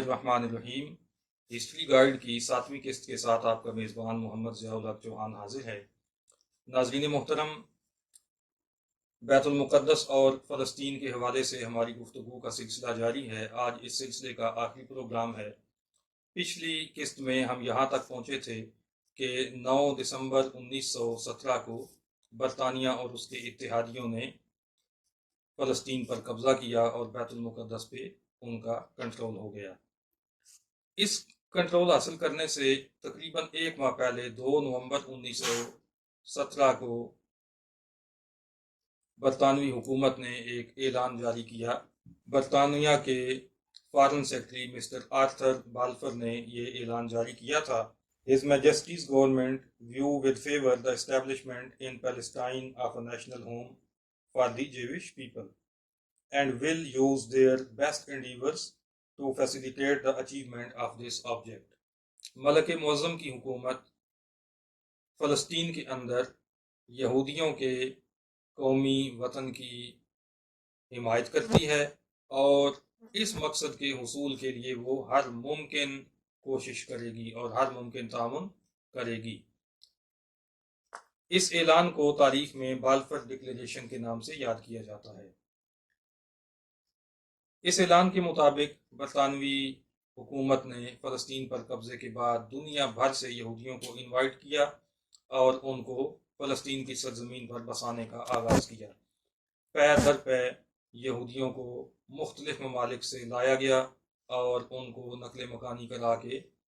الرحمن الرحیم۔ History guide کی 7ویں قسط کے ساتھ آپ کا میزبان محمد ضیاء الحق چوہان حاضر ہے۔ ناظرین محترم، بیت المقدس اور فلسطین کے حوالے سے ہماری گفتگو کا سلسلہ جاری ہے۔ آج اس سلسلے کا آخری پروگرام ہے۔ پچھلی قسط میں ہم یہاں تک پہنچے تھے کہ 9 دسمبر 1917 کو برطانیہ اور اس کے اتحادیوں نے فلسطین پر قبضہ کیا اور بیت المقدس پہ ان کا کنٹرول ہو گیا۔ اس کنٹرول حاصل کرنے سے تقریباً 1 ماہ پہلے 2 نومبر 1917 کو برطانوی حکومت نے ایک اعلان جاری کیا۔ برطانیہ کے فارن سیکرٹری مسٹر آرتھر بالفر نے یہ اعلان جاری کیا تھا: His Majesty's government view with favor the establishment in Palestine of a national home for the Jewish people and will use their best endeavors to facilitate the achievement of this object۔ ملک معظم کی حکومت فلسطین کے اندر یہودیوں کے قومی وطن کی حمایت کرتی ہے اور اس مقصد کے حصول کے لیے وہ ہر ممکن کوشش کرے گی اور ہر ممکن تعاون کرے گی۔ اس اعلان کو تاریخ میں بالفر ڈکلیریشن کے نام سے یاد کیا جاتا ہے۔ اس اعلان کے مطابق برطانوی حکومت نے فلسطین پر قبضے کے بعد دنیا بھر سے یہودیوں کو انوائٹ کیا اور ان کو فلسطین کی سرزمین پر بسانے کا آغاز کیا۔ پے در پے یہودیوں کو مختلف ممالک سے لایا گیا اور ان کو نقل مکانی کرا کے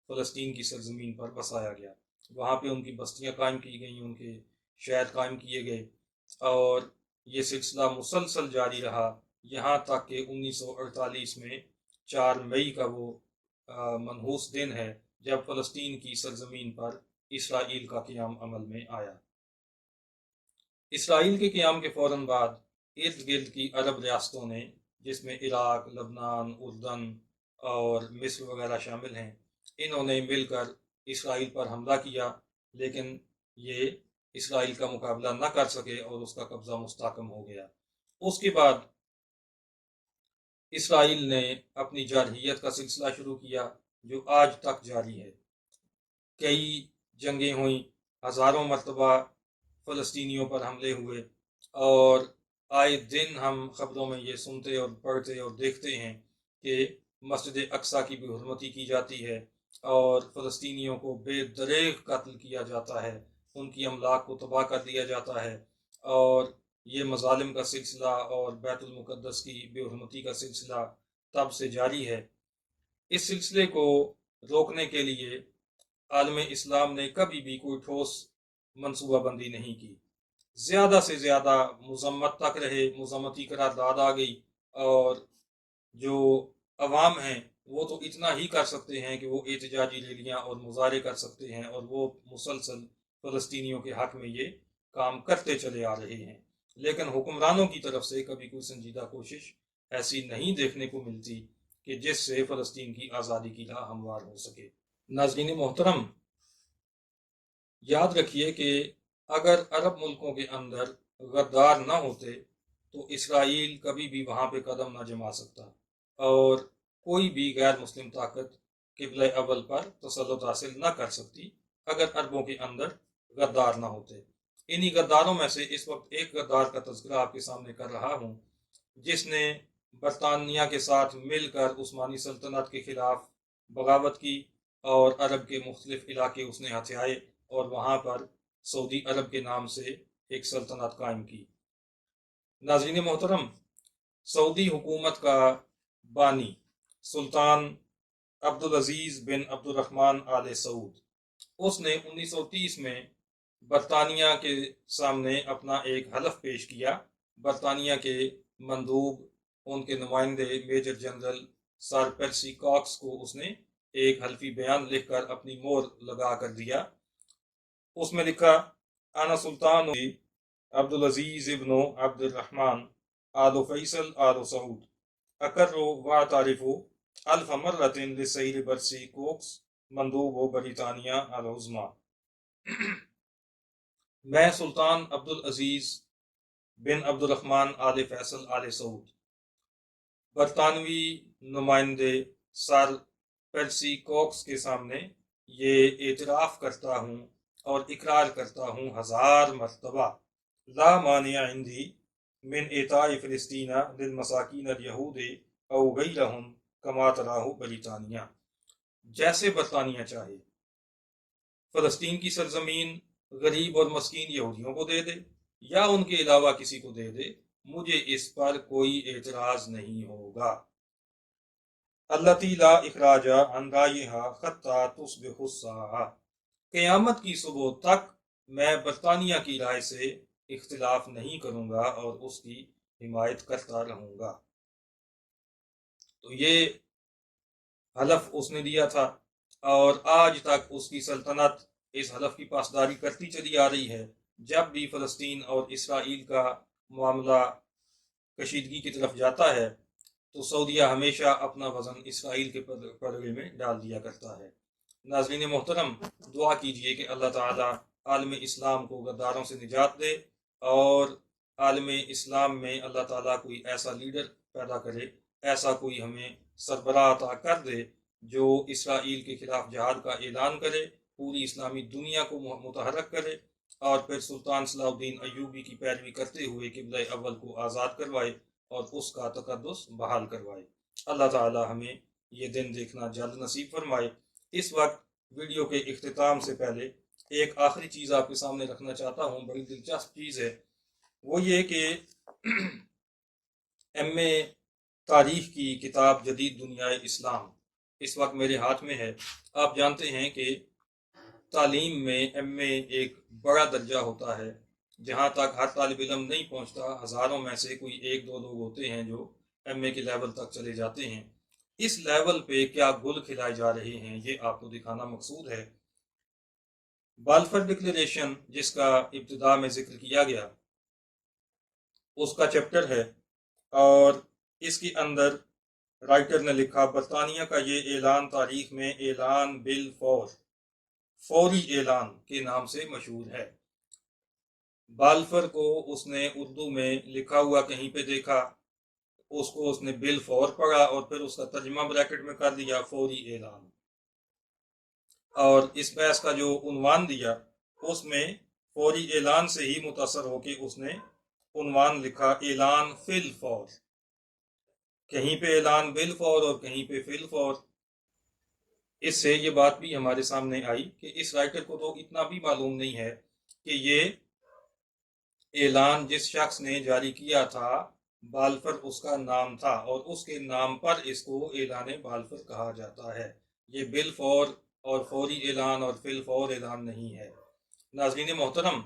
فلسطین کی سرزمین پر بسایا گیا۔ وہاں پہ ان کی بستیاں قائم کی گئیں، ان کے شہر قائم کیے گئے اور یہ سلسلہ مسلسل جاری رہا یہاں تک کہ 1948 میں 4 مئی کا وہ منحوس دن ہے جب فلسطین کی سرزمین پر اسرائیل کا قیام عمل میں آیا۔ اسرائیل کے قیام کے فوراً بعد ارد گرد کی عرب ریاستوں نے، جس میں عراق، لبنان، اردن اور مصر وغیرہ شامل ہیں، انہوں نے مل کر اسرائیل پر حملہ کیا، لیکن یہ اسرائیل کا مقابلہ نہ کر سکے اور اس کا قبضہ مستحکم ہو گیا۔ اس کے بعد اسرائیل نے اپنی جارحیت کا سلسلہ شروع کیا جو آج تک جاری ہے۔ کئی جنگیں ہوئیں، ہزاروں مرتبہ فلسطینیوں پر حملے ہوئے اور آئے دن ہم خبروں میں یہ سنتے اور پڑھتے اور دیکھتے ہیں کہ مسجد اقصیٰ کی بے حرمتی کی جاتی ہے اور فلسطینیوں کو بے دریغ قتل کیا جاتا ہے، ان کی املاک کو تباہ کر دیا جاتا ہے اور یہ مظالم کا سلسلہ اور بیت المقدس کی بے حرمتی کا سلسلہ تب سے جاری ہے۔ اس سلسلے کو روکنے کے لیے عالم اسلام نے کبھی بھی کوئی ٹھوس منصوبہ بندی نہیں کی۔ زیادہ سے زیادہ مذمت تک رہے، مذمتی قرارداد آ گئی اور جو عوام ہیں وہ تو اتنا ہی کر سکتے ہیں کہ وہ احتجاجی ریلیاں اور مظاہرے کر سکتے ہیں اور وہ مسلسل فلسطینیوں کے حق میں یہ کام کرتے چلے آ رہے ہیں، لیکن حکمرانوں کی طرف سے کبھی کوئی سنجیدہ کوشش ایسی نہیں دیکھنے کو ملتی کہ جس سے فلسطین کی آزادی کی راہ ہموار ہو سکے۔ ناظرین محترم، یاد رکھیے کہ اگر عرب ملکوں کے اندر غدار نہ ہوتے تو اسرائیل کبھی بھی وہاں پہ قدم نہ جما سکتا اور کوئی بھی غیر مسلم طاقت قبلہ اول پر تسلط حاصل نہ کر سکتی اگر عربوں کے اندر غدار نہ ہوتے۔ انہی غداروں میں سے اس وقت ایک غدار کا تذکرہ آپ کے سامنے کر رہا ہوں جس نے برطانیہ کے ساتھ مل کر عثمانی سلطنت کے خلاف بغاوت کی اور عرب کے مختلف علاقے اس نے ہتھیائے اور وہاں پر سعودی عرب کے نام سے ایک سلطنت قائم کی۔ ناظرین محترم، سعودی حکومت کا بانی سلطان عبدالعزیز بن عبدالرحمن آل سعود، اس نے 1930 میں برطانیہ کے سامنے اپنا ایک حلف پیش کیا۔ برطانیہ کے مندوب، ان کے نمائندے میجر جنرل سر پرسی کاکس کو اس نے ایک حلفی بیان لکھ کر اپنی مہر لگا کر دیا۔ اس میں لکھا: انا سلطان عبدالعزیز ابن عبد الرحمن آل فیصل آل سعود اقر واعترف الف مرۃ للسید پرسی کوکس مندوب بریطانیہ العظمیٰ۔ میں سلطان عبدالعزیز بن عبد الرحمن آل فیصل آل سعود، برطانوی نمائندے سر पर्सी कॉक्स के सामने ये एतराफ़ करता हूँ और इकरार करता हूँ 1000 मरतबा, ला मानिया इंदी मिन एताई फ़िलिस्तीना लिल मसाकीन अल यहूदी औ गैरहुम कमा तराहु बरितानिया। जैसे बरतानिया चाहे फ़लस्तीन की सरजमीन गरीब और मस्कीन यहूदियों को दे दे या उनके अलावा किसी को दे दे, मुझे इस पर कोई एतराज़ नहीं होगा। अल्लती ला इखराजा अन रायहा खत्ता तुस्बिहु साहा। क़यामत की सुबह तक मैं बरतानिया की राय से इख्तिलाफ नहीं करूंगा और उसकी हिमायत करता रहूंगा। तो ये हलफ उसने दिया था और आज तक उसकी सल्तनत इस हलफ की पासदारी करती चली आ रही है। जब भी फ़लस्तीन और इसराइल का मामला कशीदगी की तरफ जाता है तो सऊदिया हमेशा अपना वज़न इसराइल के पलड़े में डाल दिया करता है। नाज़रीन मोहतरम, दुआ कीजिए कि अल्लाह ताला आलम इस्लाम को गद्दारों से निजात दे और आलम इस्लाम में अल्लाह ताला कोई ऐसा लीडर पैदा करे, ऐसा कोई हमें सरबराह अता कर दे जो इसराइल के खिलाफ जहाद का ऐलान करे, पूरी इस्लामी दुनिया को मुतहरक करे और फिर सुल्तान सलाहुद्दीन अय्यूबी की पैरवी करते हुए किबला अव्वल को आज़ाद करवाए और उसका तकद्दुस बहाल करवाए। अल्लाह ताला हमें ये दिन देखना जल्द नसीब फरमाए। इस वक्त वीडियो के इख्तिताम से पहले एक आखिरी चीज़ आपके सामने रखना चाहता हूँ, बड़ी दिलचस्प चीज़ है। वो ये कि एम.ए. तारीख की किताब जदीद दुनिया इस्लाम इस वक्त मेरे हाथ में है। आप जानते हैं कि तालीम में एम.ए. एक बड़ा दर्जा होता है। जहाँ तक हर तालिब इल्म नहीं पहुँचता, हज़ारों में से कोई एक दो लोग होते हैं जो एम.ए. के लेवल तक चले जाते हैं। इस लेवल पे क्या गुल खिलाए जा रहे हैं, ये आपको दिखाना मकसूद है। बाल्फर डिक्लेरेशन, जिसका इब्तिदा में जिक्र किया गया, उसका चैप्टर है और इसके अंदर राइटर ने लिखा, बरतानिया का ये ऐलान तारीख में ऐलान बिल फौरी ऐलान के नाम से मशहूर है। बाल्फर को उसने उर्दू में लिखा हुआ कहीं पे देखा, उसको उसने बिल फौर पढ़ा और फिर उसका तर्जुमा ब्रैकेट में कर दिया फौरी ऐलान। और इस बहस का जो उन्वान दिया उसमें फौरी ऐलान से ही मुतासर होकर उसने उन्वान लिखा ऐलान फिल फौर। कहीं पे ऐलान बिल फौर और कहीं पे फिल फौर। इससे ये बात भी हमारे सामने आई कि इस राइटर को तो इतना भी मालूम नहीं है कि ये ऐलान जिस शख्स ने जारी किया था बाल्फर उसका नाम था और उसके नाम पर इसको ऐलान बाल्फर कहा जाता है। ये बिल फौर और फौरी ऐलान और फिल फौर ऐलान नहीं है। नाज़रीन मोहतरम,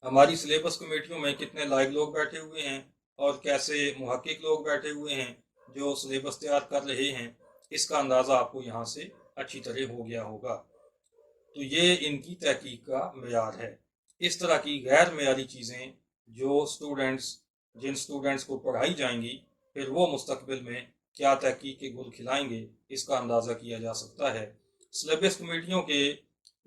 हमारी सिलेबस कमेटियों में कितने लायक लोग बैठे हुए हैं और कैसे मुहक्किक लोग बैठे हुए हैं जो सिलेबस तैयार कर रहे हैं, इसका अंदाज़ा आपको यहाँ से अच्छी तरह हो गया होगा। तो ये इनकी तहकीक का मेयार है। इस तरह की गैर मेयारी चीज़ें जो जिन स्टूडेंट्स को पढ़ाई जाएंगी, फिर वो मुस्तकबिल में क्या तहकीक के गुल खिलाएंगे, इसका अंदाज़ा किया जा सकता है। सिलेबस कमेटियों के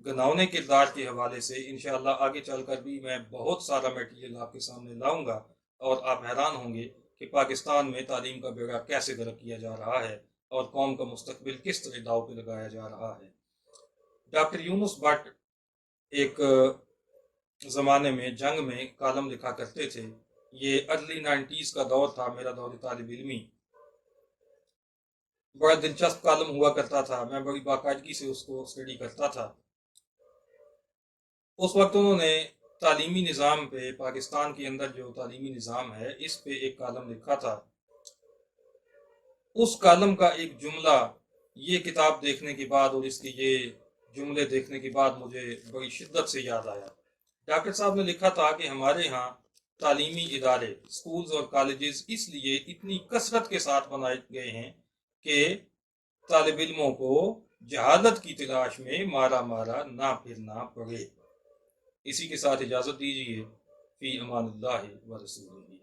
घनौने किरदार के हवाले से इंशाअल्लाह आगे चलकर भी मैं बहुत सारा मटेरियल आपके सामने लाऊंगा और आप हैरान होंगे कि पाकिस्तान में तालीम का बेड़ा कैसे गर्क किया जा रहा है और कौम का मुस्तकबिल किस तरह दाव पे लगाया जा रहा है। डॉक्टर यूनुस भट्ट एक ज़माने में जंग में कालम लिखा करते थे। ये अर्ली 90s का दौर था, मेरा दौर तालिब इल्मी। बड़ा दिलचस्प कालम हुआ करता था, मैं बड़ी बाकायदगी से उसको स्टडी करता था। उस वक्त उन्होंने तालीमी निज़ाम पे, पाकिस्तान के अंदर जो तालीमी निज़ाम है, इस पे एक कालम लिखा था। उस कालम का एक जुमला ये किताब देखने के बाद और इसके ये जुमले देखने के बाद मुझे बड़ी शिद्दत से याद आया। डॉक्टर साहब ने लिखा था कि हमारे यहाँ तालीमी इदारे, स्कूल्स और कॉलेजेस इसलिए इतनी कसरत के साथ बनाए गए हैं कि तालिब इल्मों को जहालत की तलाश में मारा मारा ना फिरना पड़े। इसी के साथ इजाज़त दीजिए। फी अमानिल्लाहि व रसूलिही।